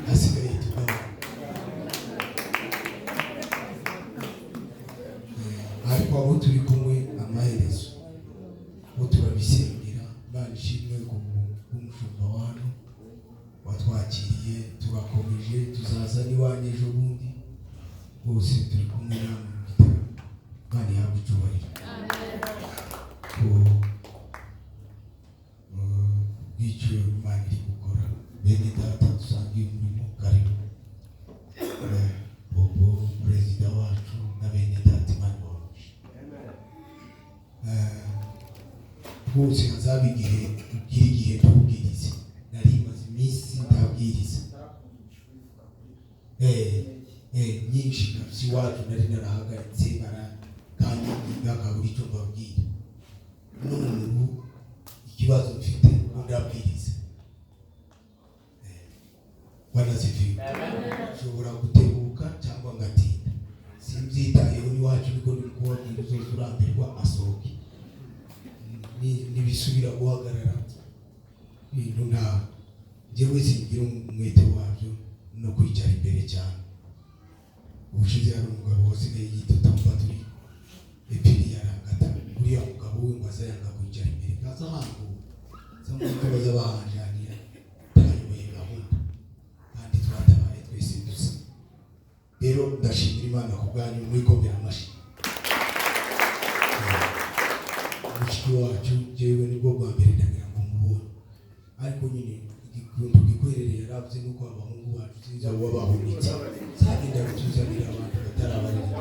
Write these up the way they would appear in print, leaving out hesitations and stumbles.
hasigaye tugana ariko abo turi kumwe amaherezo bo turabisengera. Imana ishimwe ku bw'umushumba wanyu watwakiriye, turakomeje, tuzaza n'iwanyu ejo bundi, bose turi kumwe namwe mu gitabo. Imana ihabwe icyubahiro. Bw'icyo Imana iri gukora, bene data dusangiye umurimo, karibu Bobo perezida wacu na bene data, Imana ibahoje. Bose hazaba igihe ugira igihe tubwirize. Nari maze iminsi ndabwiriza nyinshi kabisa iwacu, nari narahagaritse kandi ngakabura icyo mbabwira. None ubu ikibazo mfite ndabwiriza. Wanazifiwe. Nshobora gutebuka cyangwa ngatinda, simbyitayeho. N'iwacu niko ndi kubabwira, uzoza urambirwa asohoke, nibisubira guhagarara ibintu ntawe. Njyewe singira umwete wabyo no kwicara imbere cyane. Ubushize hari umugabo wasigaye yitotomba turi epiri yarangata, uriya mugabo we ngo azayanga kwicara imbere, kaza hangu samwe baza bahanjanira tayoboye gahunda, kandi twatabaye twese dusa. Rero ndashimira Imana ku bwanyu, mwikomera amashyi. Mushiki wacu jewe nibwo bwa mbere ndagira ngo mubone, ariko nyine igikundu gikwerereye yaravye nuko abahungu bacu sinza wabahunitse sagenda bituzanira abantu batarabarira.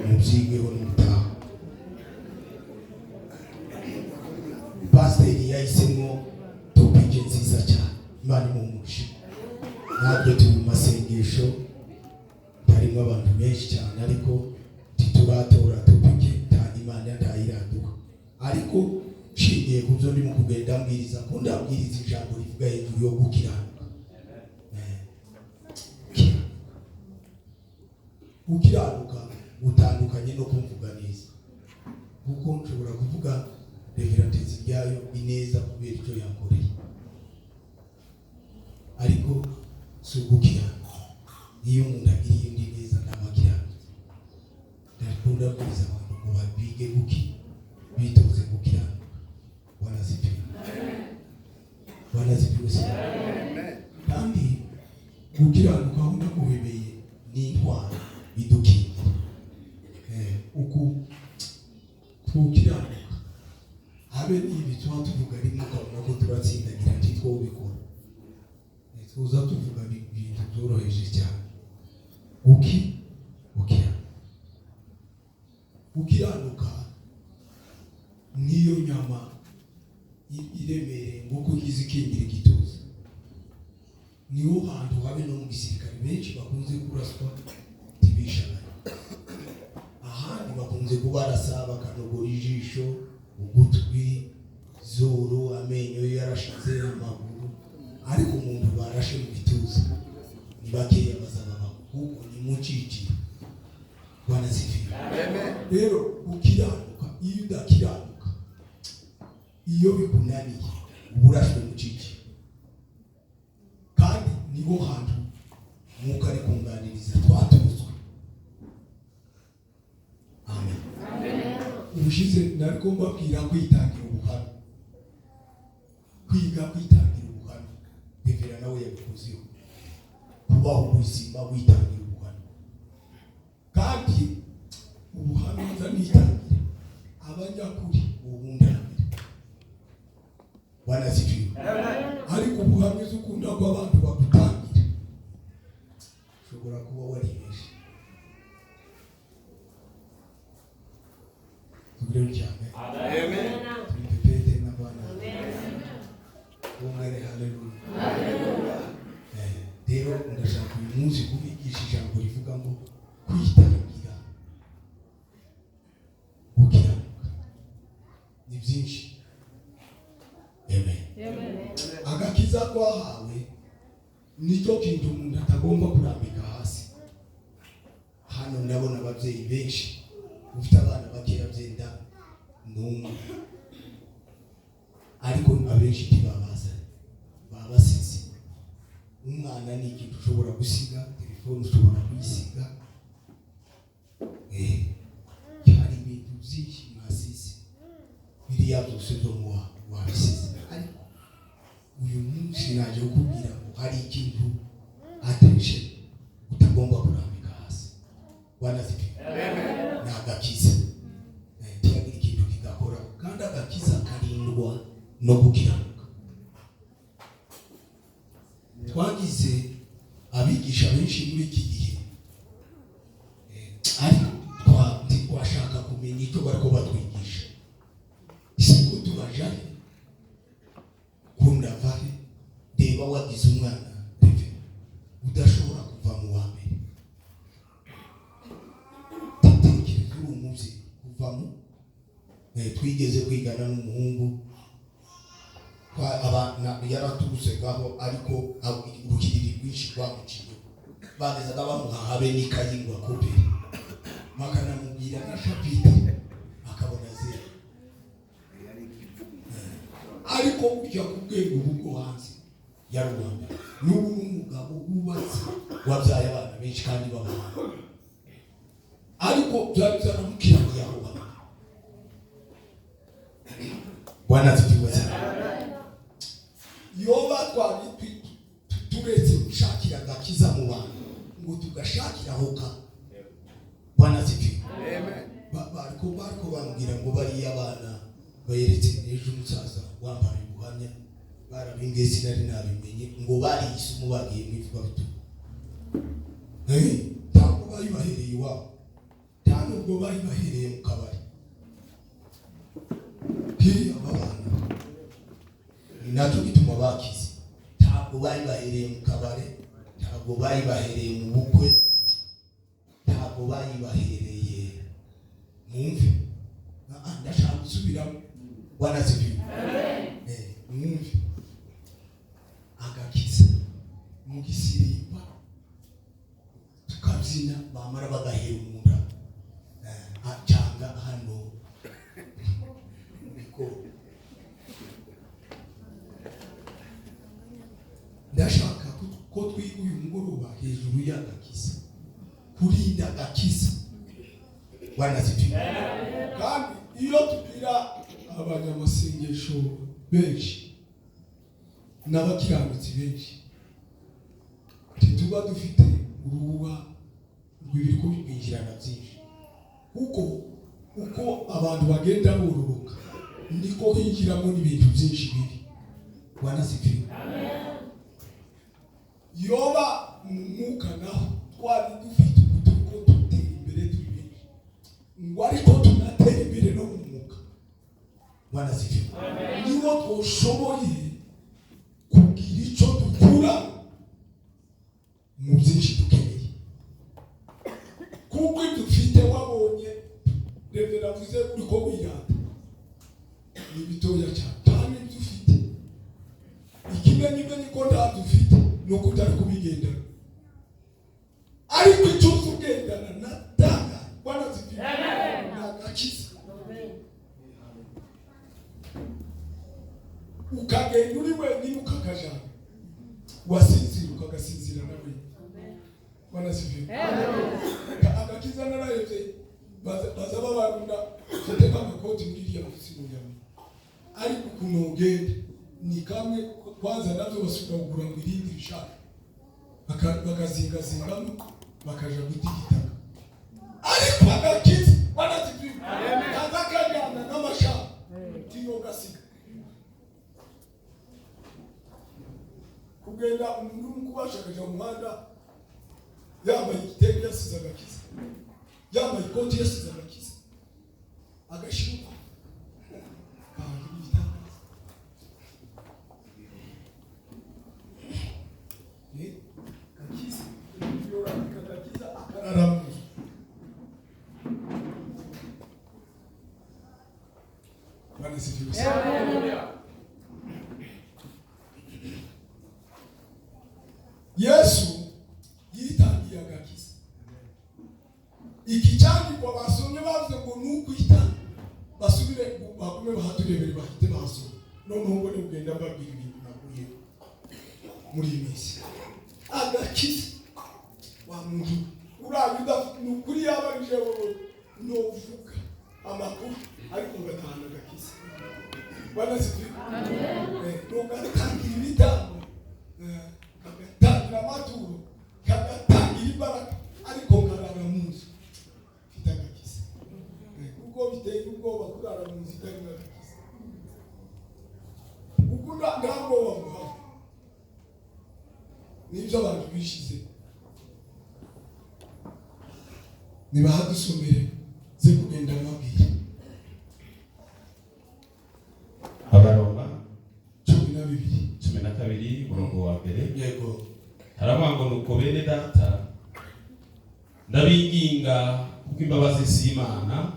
Mubyigeho n'umutaha. Pasiteri yahisemo topike nziza cyane, Imana imumugishe. Ntabwo turi mu masengesho, harimo abantu benshi cyane, ariko tituratora topike kandi Imana ndayiraduka. Ariko nshingiye ku byo ndimo kugenda mbwiriza, ko ndabwiriza ijambo rivuga hejuru yo gukiranuka. Gukiranuka gutandukanye no kumvuga neza, kuko nshobora kuvuga reverantezi byayo ineza kubera icyo yakoreye, ariko si ugukiranuka. Iyo umuntu agiriye undi neza ntamakiranuka. Ndakunda kubwiza abantu ngo babige bitoze gukiranuka. Wanazipiwe. Wanazipiwe se. Kandi gukiranuka aho ndakuhebeye ni intwaro idukingira. Uku gukiranuka habe n'ibi tuba tuvuga rimwe ukabona ko turatsindagira ntitwo ubikora. Tuza tuvuga ibintu byoroheje cyane. Gukiranuka niyo nyama iremereye nk'uko ugize ikingira igituza. Niho hantu habe no mu gisirikare benshi bakunze kuraswa tibishagara. Ahandi bakunze kubarasa bakanogora ijisho, ugutwi, zoro, amenyo yarashize, amaguru, ariko umuntu barashe mu gituza ni bakeya bazaba kuko ni muciciro. Wanazifiwe. Rero gukiranuka, iyo udakiranuka, iyo bikunaniye uburashwe mu ciciro, kandi niho hantu mwuka ari kunganiriza twatuzwe. Amen. Ubushize nariko mbabwira kwitangira ubuhamya, kwiga kwitangira ubuhamya. Bivira nawe yabikozeho, kubaho ubuzima witangira ubuhamya. Kandi ubuhamya nzanitangira abanyakuri ubundamire. Wanazifiwe. Ariko ubuhamya ukunda ko abantu bakutangira, ushobora kuba waribeshe. Tugire cyane. Amen. Tubipete n'abana. Amen. Umwere haleluya. Haleluya. Rero ndashaka uyu munsi kubigisha ijambo rivuga ngo kwitangira gukiranuka. Ni byinshi. Amen. Agakiza kwahawe nicyo kintu umuntu atagomba kurambika hasi. Hano ndabona ababyeyi benshi ufite abana bakeya byenda ngo n'umwe, ariko abenshi ntibabaza babasize. Umwana ni ikintu ushobora gusiga, telefone ushobora kuyisiga, hari ibintu byinshi mwasize, biriya byose byo wabisize. Ariko uyu munsi naje kukubwira ngo hari ikintu attention utagomba kurambika hasi. Bwana zipi na agakiza, ntiyagira ikintu kidakora, kandi agakiza karindwa no gukiranuka. Twagize abigisha benshi muri iki gihe, ariko twashaka kumenya icyo bariko batwigisha. Isiko tubajane kunda vahe, reba wagize umwana reve udashobora kuva mu wa mbere, tekereza uri umuvyeyi kuvamo. Twigeze kwigana n'umuhungu abana yaraturuse gaho, ariko uruhiriri rwinshi rwamuciye, bagezaga bamuha habe n'ikayi ngo akope, makanamubwira na shapite akabona zero. Ariko ujya kubwenge ubu hanze yarubamba, n'ubu n'umugabo wubatse wabyaye abana benshi kandi babana, ariko byari byaramukiranye aho baba. Bwana zipiwe sana. Yoba twari turetse gushakira agakiza mu bantu ngo tugashakira hoka. Bwana zipiwe. Bariko bambwira ngo bari abana bayeretse ejo umusaza wambaye ubuhamya, barabingezi nari nabimenye ngo bari isumu bagiye mwivuga bitu. Ntabwo bari bahereye iwabo, ntabwo bari bahereye mu kabari. Abana ni nacyo gituma bakize. Ntabwo bari bahereye mu kabare, ntabwo bari bahereye mu bukwe, ntabwo bari bahereye mu mvi. Ndashaka gusubiramo. Bwana zipiwe. Mwumve agakiza mu gisirimba, tukabyina bamara bagahera umura cyangwa hano niko. Ndashaka ko twiga uyu mugoroba hejuru y'agakiza, kurinda agakiza. Bwana zipiwe. Kandi iyo tugira abanyamasengesho benshi n'abakiranutsi benshi, tuba dufite urubuga rw'ibiriko binjirana byinshi, kuko uko abantu bagenda bororoka niko hinjiramo n'ibintu byinshi bibi. Bwana zipiwe. Yoba mwuka naho twari dufite uko tutera imbere turi benshi, ngo ariko tunatera imbere no mu mwuka. Bwana zipiwe. Niwo twoshoboye kugira icyo dukura mu byinshi dukeneye, kuko dufite wabonye revera vuze uriko wirata ni bitoya cyane, kandi dufite ikimenyimenyi ko nta dufite nuko utari kubigendana, ariko icyo tugendana natanga. Bwana zipiwe. Nagakiza ukagenda uri wenyine ukakajana, wasinzira ukagasinzira nawe. Bwana zipiwe. Agakiza nararebye baza babarunda ufite nk'agakoti muri iriya ofisi mu nyama, ariko ukuntu ugenda ni kamwe kwanza nabyo basubira kugura ngo irindi rishaka, bakazingazingamo bakaja gutigitaka. Ariko agakiza Bwana zipiwe. Kazakajana n'amashaka tiyo gasiga. Kugenda umuntu kubashakaje mu muhanda yambaye igitenge yasize agakiza, yambaye ikoti yasize agakiza, agashiruka agakiza agakiza akararamu. Bwana zipiwe. Yesu yitangiye agakiza. Iki cyandikwa basomye bavuze ngo nukwita basubire bakume bahaturebere bahite baso noneho ngo ugenda babwira ibintu nakuye muri iyi minsi agakiza wa muntu urabyuda nukuri yabanije no uvuga amakuru ariko ngatanga agakiza bana sifika nugatangira ibitambo agatangira amaturo kagatangira imbaraga ariko ngarara munsi mfite agakiza kuko biteye ubwoba kurara munsi itari agakiza kuko ntabwo wamuha nibyo abantu bishize nibahadusomere ze kugenda mabwira Abaroma 12 murongo wa mbere. Yego. Haravuga nuko bene data ndabinginga kuko imbabazi z'Imana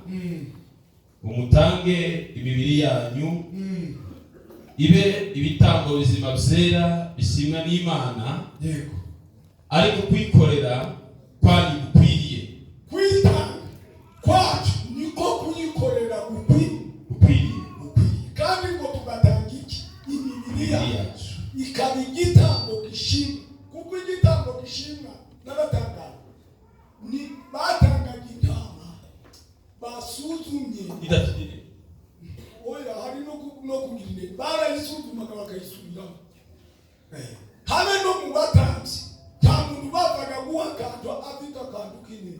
umutange imibiri yanyu ibe ibitambo bizima byera bishimwa n'Imana. Yego. Ariko kwikorera kwani gukwiriye. Kwitanga kwacu niko kuyikorera gukwiriye. Kandi ngo tugatanga iki imibiri yacu ikaba igitambo gishimwa. Kuko igitambo gishimwa n'abatanga ni batangaga intama basuzumye idafite oya hari no kugirine barayisuzumaga bakayisubiramo habe no mu batanzi nta muntu bavaga guhakatwa afite akantu kinini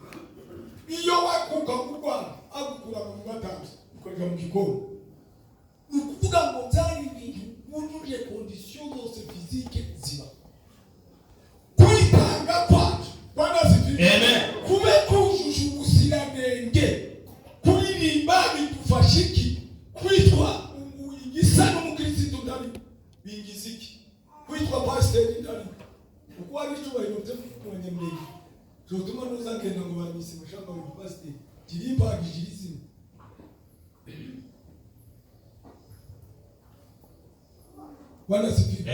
iyo wakuka kurwana agukura mu batanzi ukaja mu gikoni ukuvuga ngo byari ibintu wujuje condition zose physique ziba kwitanga kwacu bana zifite kube kujuje ubuziranenge kuririmba bidufasha iki kwitwa igisa n'umukristo ndari bingiza iki kwitwa pastor ndari uko ari cyubahiro cyo kunyemeye cyotuma nuzagenda ngo banyise mushaka wa pastor kirimba gijirizi Bwana sifiwe.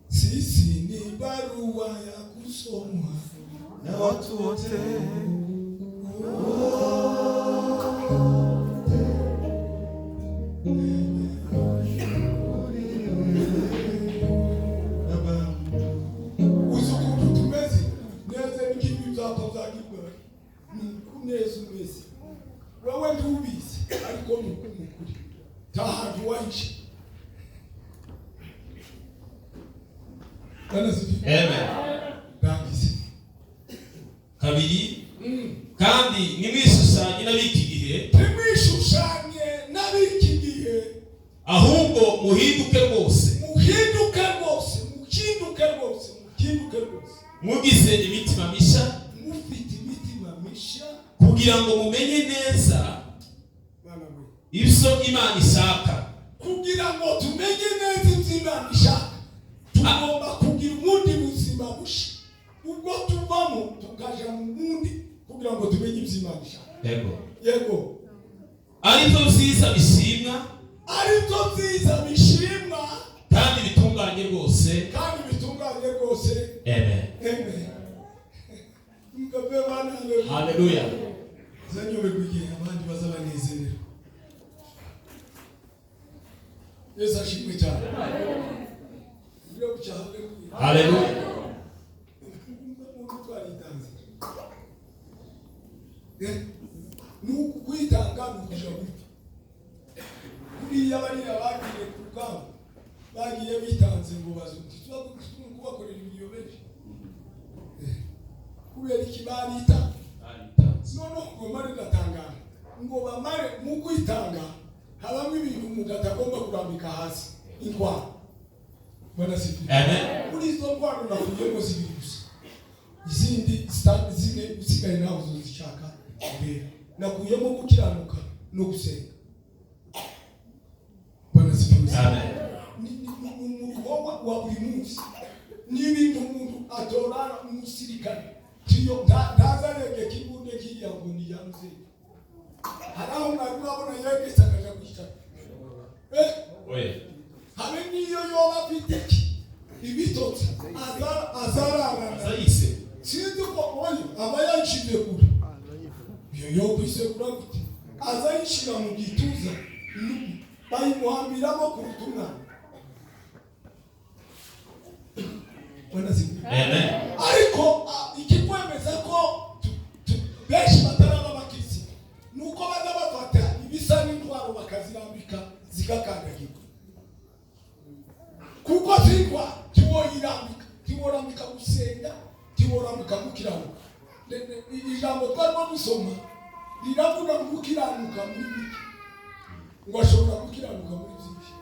Sisi ni barua ya kusomwa na watu wote. Usukutu tumezi neze nikibi byapa byagibwa kuneza umezi wewe ndubizi ariko mukuri tahantu wanje Bwana sifiwe. Amen. Dangize. Kabiri kandi nimwishushanye n'abiki gihe ahubwo muhinduke rwose mugize imitima misha kugira ngo mumenye neza ibyo Imana ishaka. Kugira ngo tumenye neza ibyo Imana ishaka tugomba kugira ubundi buzima busha ubwo tuvamo tukaja mu bundi kugira ngo tumenye ibyo Imana ishaka. Yego. Aribyo byiza bishimwa kandi bitunganye rwose. Amen. Hallelujah. Zanyobe kugiye abandi bazabanezerera. Yesu ashimwe cyane. Hallelujah. Nuko kwitanga n'ukujya gupfa. Kuriya bari abagiye kurugamba bagiye bitanze ngo bazuti kubakorera ibintu benshi. Kubera ikibari no ngomare ndatangana ngo bamare mu kwitanga habamwe ibintu umuntu atagomba kurambika hasi indwara. Bwana sifi. Amen. Kuri izo ndwara nakuyemo zibiri gusa izindi zine usigaye nawe uzishaka mbere nakuyemo gukiranuka no gusenga. Bwana sifi. Amen. Ni wa buri munsi n'ibintu umuntu atorara umusirikare tiyo ntazarege kibunde kiriya ngo ni yanze haraho nabona yege sakaja kwita habe niyo yoba afite ibitotsi azarara azayise sinzi ko oyo aba yisegura yo kwisegura gute azayishira mu gituza bayimuhambiramo ku rutumwa ariko ikikwemeza ko benshi bataraba abakirisitu nuko baza bafata ibisa n'intwaro bakazirambika zigakandagirwa kuko zirwa tiworambika gusenga tiworambika gukiranuka. Ijambo twarimo dusoma riravuga ngo gukiranuka muri biki ngo ashobora gukiranuka muri byinshi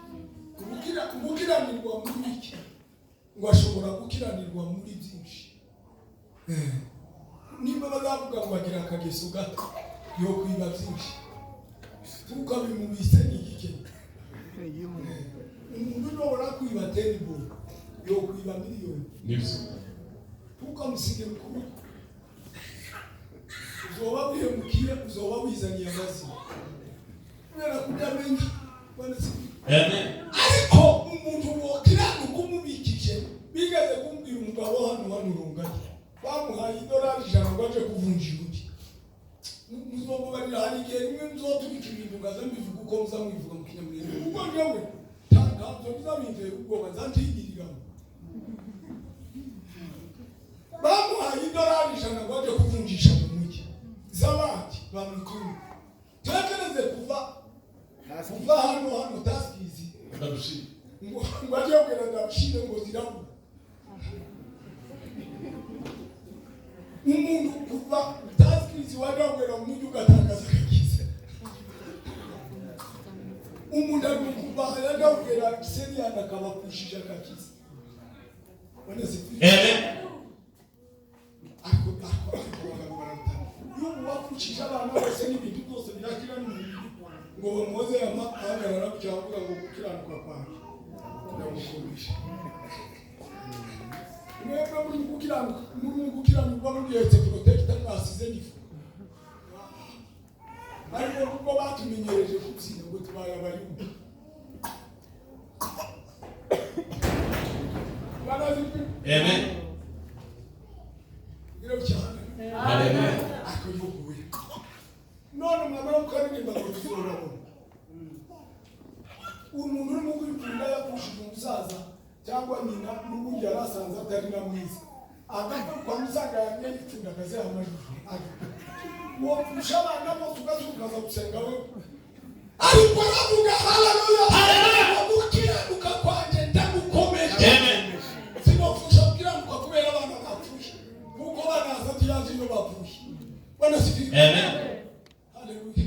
gukiranirwa muri biki ngo ashobora gukiranirwa muri byinshi. Nimba bazavuga ngo bagira akageso gato yo kwiba byinshi tukabimubise n'igike umuntu urora kwiba terrible yo kwiba miliyoni tukamusige mukuru uzoba bihemukira uzoba wizaniye amazi kubera kudamenya ariko umuntu wokiranuka umubikije bigeze kumbwira umugabo hano urunganye bamuhaye $100 ngo aje kuvunjira undi muzomubarira hari igihe rimwe nzotubika ibintu ngaza mbivuga uko muzamwivuga mu kinyamurenge kuko njyewe ntabwo bizabinteye ubwoba nzantigiriramo bamuhaye $100 ngo aje kuvunjisha mu mujyi z'abandi bamutumye turekereze kuva hano taskizi ngo aje kugera ndabishire ngo zirabura umuntu kuva taskizi wajagwera mu mujyi ugatakaza akakiza umuntu ari kuva yajagwera seriyana akaba kushija akakiza wakucisha abantu bose n'ibintu byose birakira ngo bamuze ahagarara kugira ngo gukiranuka kwawe ndamukumisha mwebwe muri gukiranuka mugihetse protector mwasize n'ifu ariko kuko batumenyereje kutsina ngo tubaye abayumva amen Hallelujah. None mwamara ukaririmba ngo tuzorabona umuntu uri mu kwikunda yakushije umusaza cyangwa nyina n'ubundi yarasanze atari na mwiza agapfa kwa musaga yanyitunda akazi amajwi uwo ushabana bose ugazukaza gusenga we ariko aravuga haleluya gukiranuka kwanjye ndagukomeje sinofusha gukiranuka kubera abana bapfusha kuko banaza tiyazi no bapfusha bana sifiri haleluya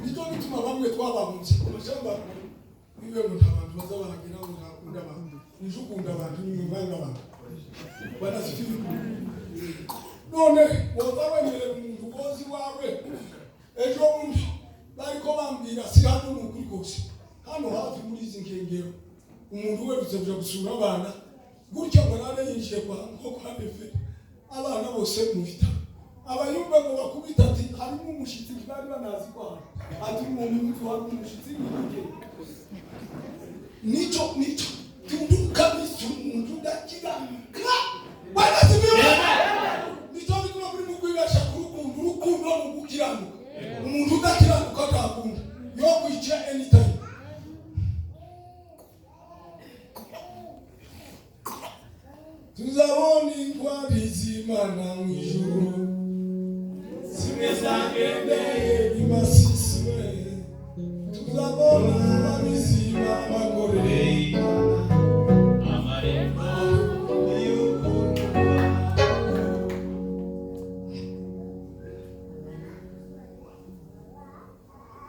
Nito bituma bamwe twabahunze kumashamba niwe ngo abantu bazabagira ngo nakunda abantu nijukunda abantu ni mwanga abantu banasifiri none wazabanyere umuntu wozi wawe ejo bundi bariko bambira si hano n'ukuri kose hano hafi muri izi nkengero umuntu we bizaje gusura abana gutya barare yinjiye kwa befe abana bose mufita abayumva ngo bakubita ati harimo umushitsi bari banazi kwa ati umuntu wari umushitsi nico tunduka bisundu dakira bana zibiwe nico bituma muri mugwibasha urukundo n'ugukiranuka umuntu udakiranuka akakunda yo kwica anytime tuzabona intwari z'Imana mu ijuru zimwe zagendeye imasisiwe tuzabona abizima bagoreye amarembo y'ukuntu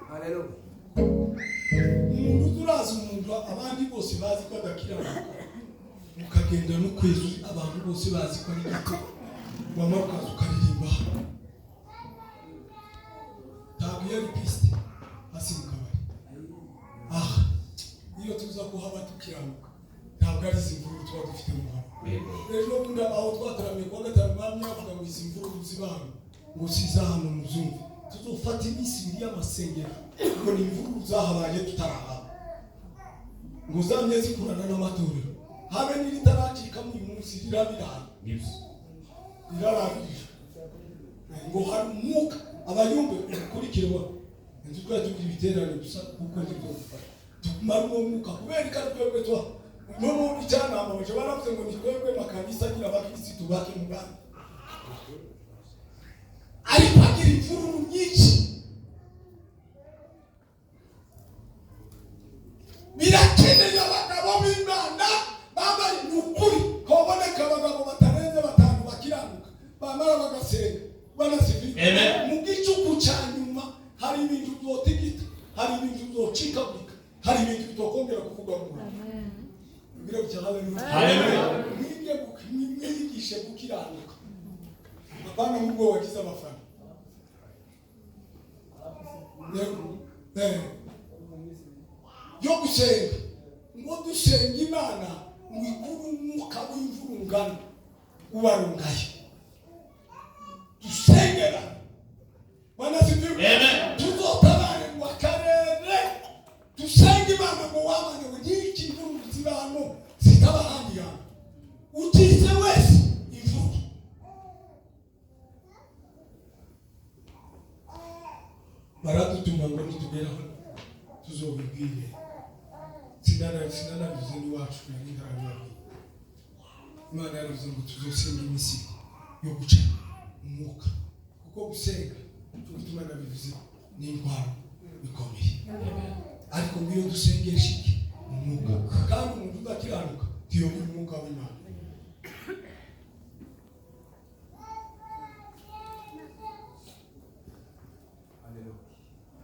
haleluya umuntu turazi umuntu abandi bose bazi ko adakiranuka ukagenda no kwezi abantu bose bazi ko ari gito wamakaza ukaririmba ntabwo yari piste hasi mu kabari iyo tuza kuhaba tukiranuka ntabwo ari izi mvururu tuba dufite mu hano ejo bundi aho twataramiye kuwa gatanu bamwe bavuga ngo izi mvururu zibana ngo siza hano muzumve tuzofata iminsi ibiri y'amasengero ngo ni imvururu zahabaye tutarahaba ngo zamye zikurana n'amatorero habe n'iritaracika mu munsi rirabiraye rirarabirije ngo hari umwuka abayumbe ukurikirwa inzu twari tugira ibiterane gusa kuko nibyo gufasha tumara uwo mwuka kubera ko twebwe twa no icyanama baje baravuze ngo ni twebwe makanisa agira abakirisitu bake mu Rwanda ariko agira imvururu nyinshi birakeneye abagabo b'Imana bambaye ukuri koboneka abagabo batarenze batanu bakiranuka bamara bagasenga banasifika mu gicuku cyanyuma hari ibintu byotigita hari ibintu byocikagurika hari ibintu bitokongera kuvuga ngo biro cyane haleluya mwigishe gukiranuka abana mubwo wagize abafana yo gusenga ngo dusenga Imana mu ikuru umwuka w'imvurungano ubarungaye dusengera banasifiwe tuzotabare mu akarere dusenga Imana ngo wamane ngo n'iki imvururu ziba hano zitaba handi hano utize wese imvururu baradutuma ngo nitugeraho tuzobibwire sinanabize n'iwacu nari ntarabibabwira Imana yaravuze ngo tuzosenga iminsi yo guca umwuka kuko gusenga tugutuma nabivuze n'indwara bikomeye ariko ngiyo dusengesha iki umwuka kandi umuntu udakiranuka tuyobora umwuka w'Imana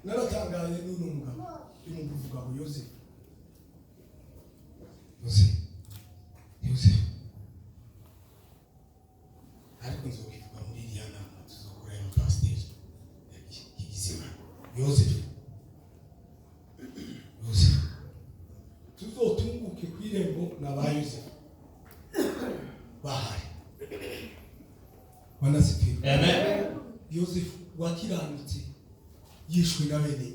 naratangaye n'uno mugabo y'umuvuga ngo Yozefu ariko nzobivuga muri iriya nama tuzokorera pasiteri y'igizima Yozefu tuzotunguke ku irembo n'aba Yozefu bahari banasifiwe Yozefu wakiranutse yishwe na bene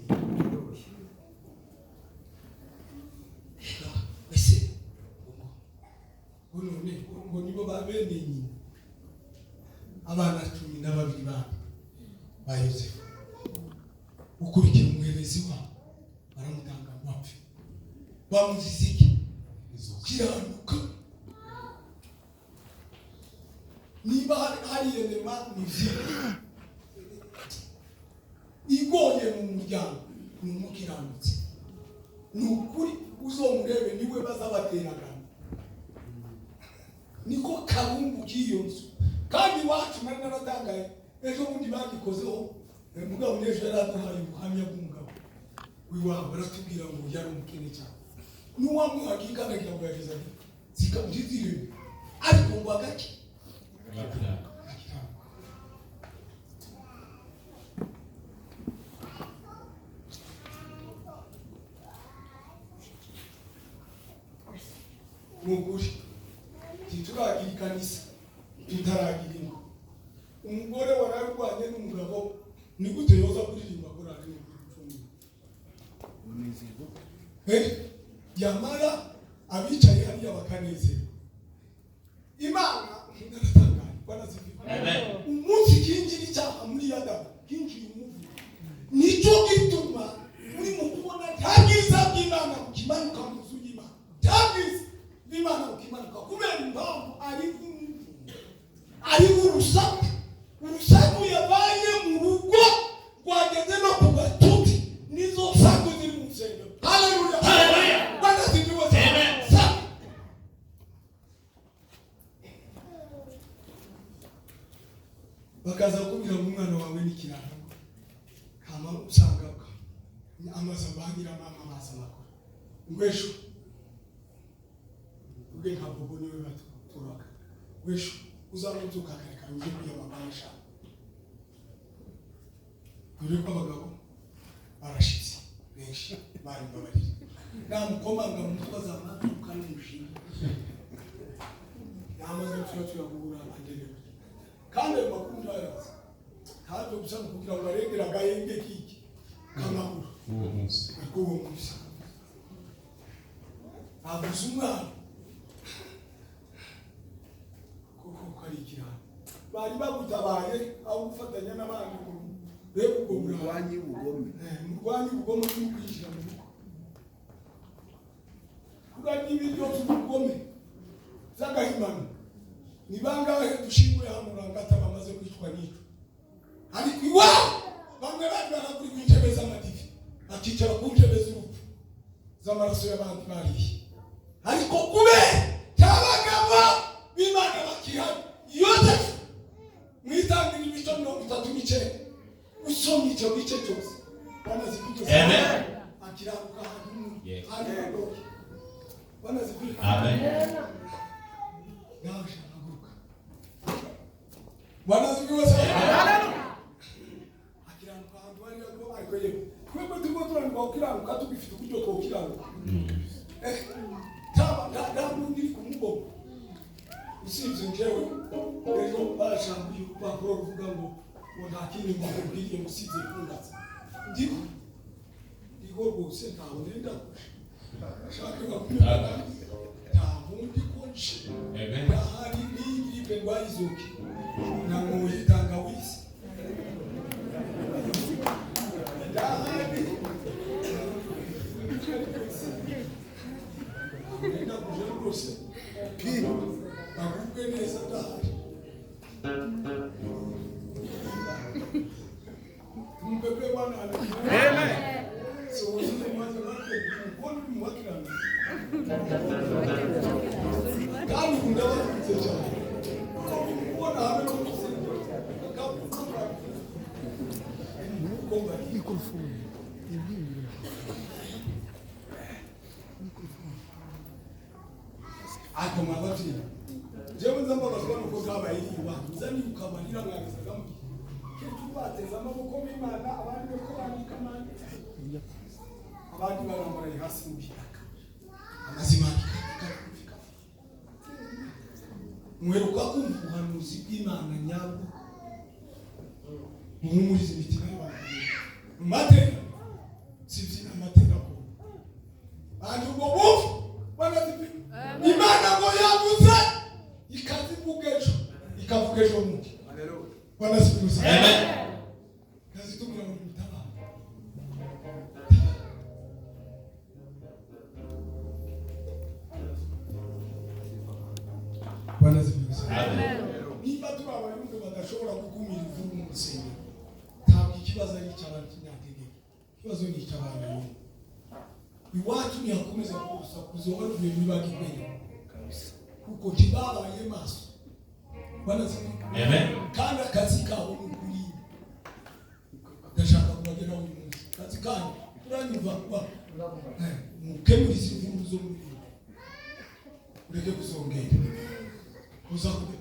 ese ngo nibo babene nyina abana 12 ba Yozefu ukurikira umuherezi wabo baramutanga bapfe bamuziziki kiranuka niba hari elema muziki igoye mu muryango n'umukiranutse n'ukuri uzomurebe niwe bazabateragana niko kabumbu kiyo nzu kandi wacu nari naratangaye ejo bundi bagikozeho mugabo nejo yaraduhaye ubuhamya bw'umugabo wiwabo baratubwira ngo yari umukene cyane n'uwamuhagika nagira ngo yageze zikabuzizire ariko ngo agake muguri tituragira ikanisa tutaragira ingo umugore wararwanye n'umugabo ni gute yoza kuririmba korari n'umuzigo yamara abicaye hariya bakanezerwa Imana naratangaye banazifika umunsi kinjira icyaha muri Adamu kinjira umuvu nicyo gituma muri mu kubona ntagiza bw'Imana kukimanuka mu nzu y'Imana ntagiza bw'Imana kukimanuka kubera impamvu ari urusaku yabaye mu rugo rwageze no ku gatuti nizo saku ziri mu nsengero haleluya banazifika bakaza kubwira umwana wawe n'ikiraro kama usanga amaze bagira mama amaze makora ngwesho ubwe ntabwo niwe baturaka ngwesho uzamutuka kareka uje kuyababasha kuri ko abagabo barashitse benshi bari babari namukomanga mu twaza amatuka n'umushinga yamaze tuyagura andele kandi makuru yaza haje gushaka kugira ngo arengera gahenge kiki kamahuru uwo munsi abuzumwana kuko karikira bari bagutabaye aho gufatanya n'abandi ngo rebe ubwo Murwanyi ubugome. murwanyi ubugome n'ukwinjira mu rugo kuranya ibiryo by'ubugome z'agahimano ni bangahe dushinguye hano rangata bamaze kwicwa n'icyo ariko iwabo bamwe bari barakuri ku ntebe z'amadivi akicara ku ntebe z'urupfu z'amaraso y'abandi bariye ariko kube cyabagabo b'Imana bakihari Yosefu mwitangira ibice 39 usomye icyo gice cyose banazikugeza amen akiraruka hanyuma Yes. hanyuma banazikugeza amen yaje aguruka banazikugeza akiraruka hanyuma ariko yewe twebwe turimo turandika ukiraruka tugifite uburyo bwo ukiraruka taba ndabundi ku mugongo usibye njyewe rero barashambuye urupapuro ruvuga ngo nta kindi mbabwiriye musibye kundaza ndiko rwose ntaho nenda ashaka kubyumva nta bundi konje ahari n'igiripe rwayizoke ntabwo yitanga wisi ndahari nenda kuje rwose agubwe neza ndahari Mbebe wana amen. So uzile mwanzo wake mbona mwakirana. Kama kundawa kuteja. Mbona hapo kusema. Komba mikrofoni. Ako mabati. Jewe nzamba baswana ko kabaye iwa. Zani ukamanira mwagiza gamu. Bateza amaboko y'Imana abandi ko bandika manje abandi barambara hasi mu bitaka amazima akifika mweruka kumva ubuhanuzi bw'Imana nyabwo muhumurize imitima y'abantu mateka sivyo amateka ko bandi ubwo bufu banazipi Imana ngo yavuze ikazivugejo ikavugejo muti banasibiza amen kazitumira mu bitaba banasibiza amen niba turabayumve badashobora gukumira ivumu mu rusengero ntabwo ikibazo ari icy'abantu cy'inyategeko ikibazo ni icy'abantu iwacu ntihakomeza kuza kuzobaruye ntibagibere kuko ntibabaye maso banasibiza amen kandi akazi kabo ni ukuri ndashaka kubagera uyu munsi akazi kanyu turanyumva kuba mukemuriza imvuru zo muri ureke kuzongera uza kube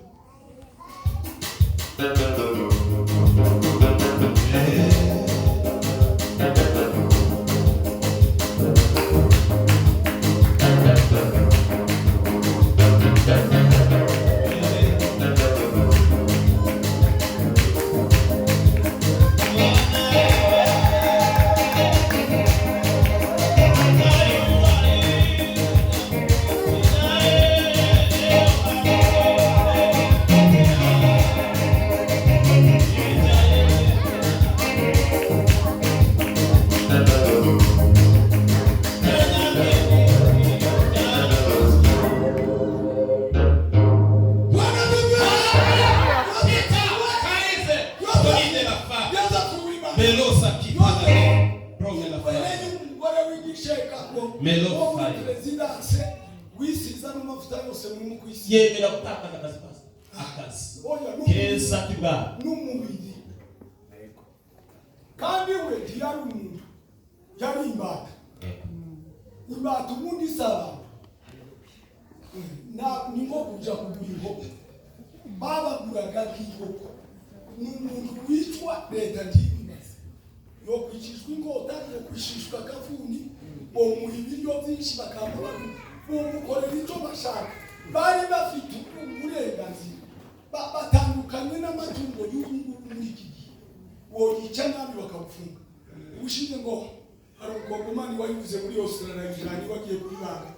yemera gutakaza akazi keza kibwa n'umubiri kandi we ntiyari umuntu yari imbata imbata ubundi isaba ni nko kuja kugura inkoko babaguraga nk'inkoko ni umuntu wicwa leta ntibibaza yo kwicishwa ingota yo kwishishwa agafuni bomuha ibiryo byinshi bakambura bomukorera icyo bashaka bari bafite uburenganzira batandukanye n'amatungo y'ubu muri iki gihe woyica nabi bakagufunga. Ubushize ngo hari umukongomani wayivuze muri Australia ijana wagiye kubibaga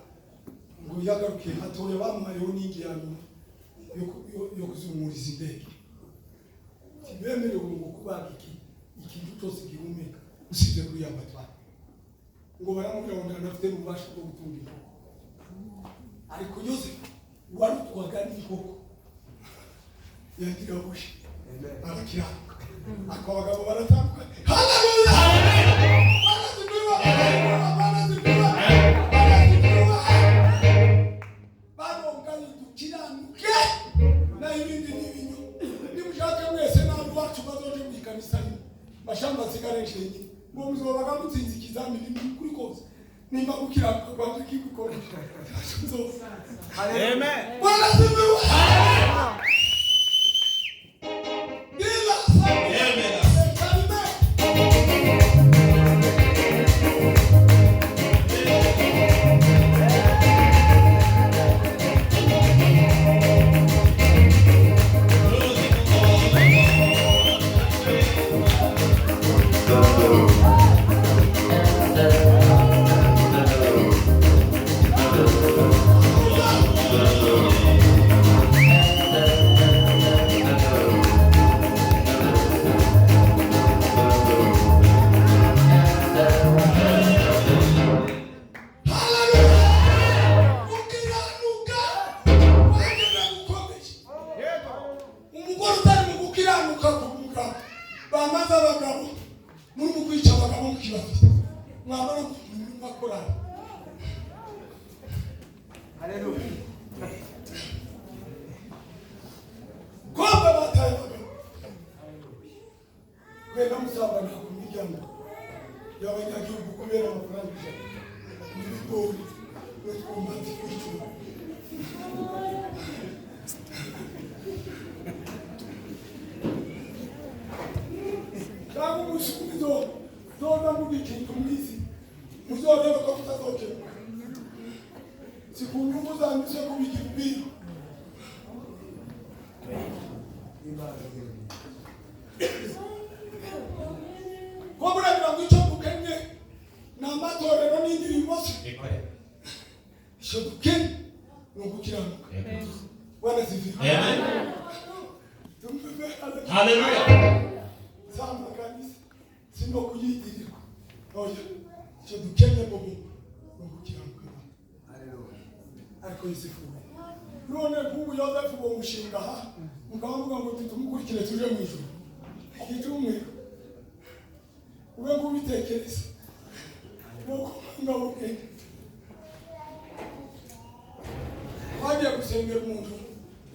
ngo yagaruke hatoya bamuhayeho n'ingi ya nyuma yo kuzumuriza indege. Tibemerewe ngo kubaga ikintu cyose gihumeka usibye kuri yabatwa ngo baramubwira ngo ntanafite ububasha bwo gutunga inkoko. Ariko Yosefu warutwaga n'inkoko yagira bushi arakiranuka akabagabo baratandukanye. Haleluya! Baronganye dukiranuke na ibindi n'ibinyo. Nimushake mwese n'abantu bacu bazoje mu ikanisa rimwe bashamba sigarenje nyine ngo muzobaga mutsinze ikizamini kuri kose nimba gukiranuka rwanje kigukoresha. Amen. Bwana sifiwe.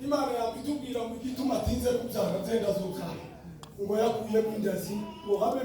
Imana yabitubwira mu gituma atinze kubyara zenda z'ubwana ngo yakuye mu ndazi ngo habe